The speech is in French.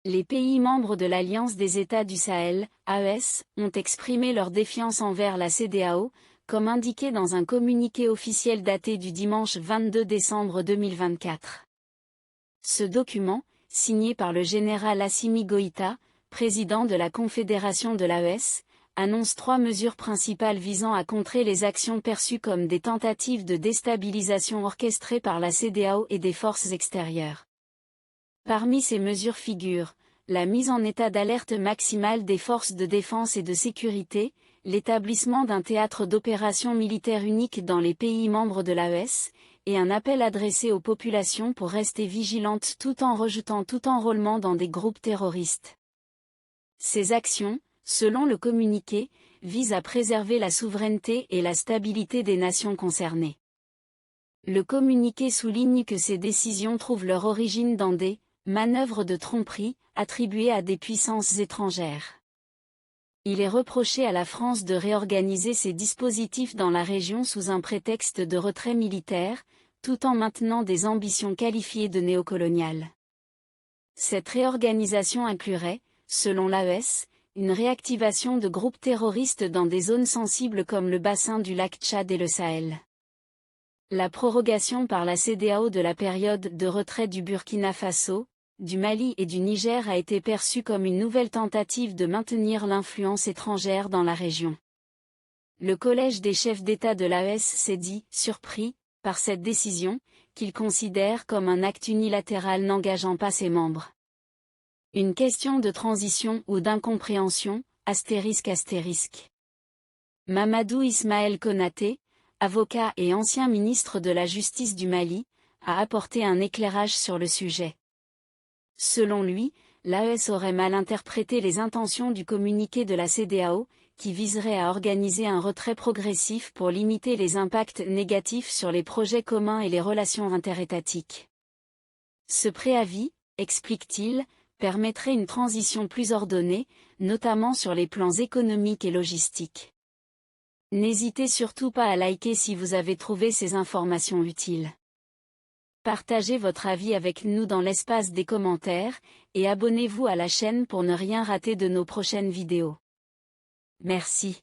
Les pays membres de l'Alliance des États du Sahel, AES, ont exprimé leur défiance envers la CEDEAO, comme indiqué dans un communiqué officiel daté du dimanche 22 décembre 2024. Ce document, signé par le général Assimi Goïta, président de la Confédération de l'AES, annonce 3 mesures principales visant à contrer les actions perçues comme des tentatives de déstabilisation orchestrées par la CEDEAO et des forces extérieures. Parmi ces mesures figurent la mise en état d'alerte maximale des forces de défense et de sécurité, l'établissement d'un théâtre d'opérations militaires unique dans les pays membres de l'AES, et un appel adressé aux populations pour rester vigilantes tout en rejetant tout enrôlement dans des groupes terroristes. Ces actions, selon le communiqué, visent à préserver la souveraineté et la stabilité des nations concernées. Le communiqué souligne que ces décisions trouvent leur origine dans des manœuvres de tromperie attribuées à des puissances étrangères. Il est reproché à la France de réorganiser ses dispositifs dans la région sous un prétexte de retrait militaire, tout en maintenant des ambitions qualifiées de néocoloniales. Cette réorganisation inclurait, selon l'AES, une réactivation de groupes terroristes dans des zones sensibles comme le bassin du lac Tchad et le Sahel. La prorogation par la CEDEAO de la période de retrait du Burkina Faso, du Mali et du Niger a été perçue comme une nouvelle tentative de maintenir l'influence étrangère dans la région. Le collège des chefs d'État de l'AES s'est dit surpris par cette décision, qu'il considère comme un acte unilatéral n'engageant pas ses membres. Une question de transition ou d'incompréhension, ***. Mamadou Ismaël Konaté, avocat et ancien ministre de la Justice du Mali, a apporté un éclairage sur le sujet. Selon lui, l'AES aurait mal interprété les intentions du communiqué de la CEDEAO, qui viserait à organiser un retrait progressif pour limiter les impacts négatifs sur les projets communs et les relations interétatiques. Ce préavis, explique-t-il, permettrait une transition plus ordonnée, notamment sur les plans économiques et logistiques. N'hésitez surtout pas à liker si vous avez trouvé ces informations utiles. Partagez votre avis avec nous dans l'espace des commentaires, et abonnez-vous à la chaîne pour ne rien rater de nos prochaines vidéos. Merci.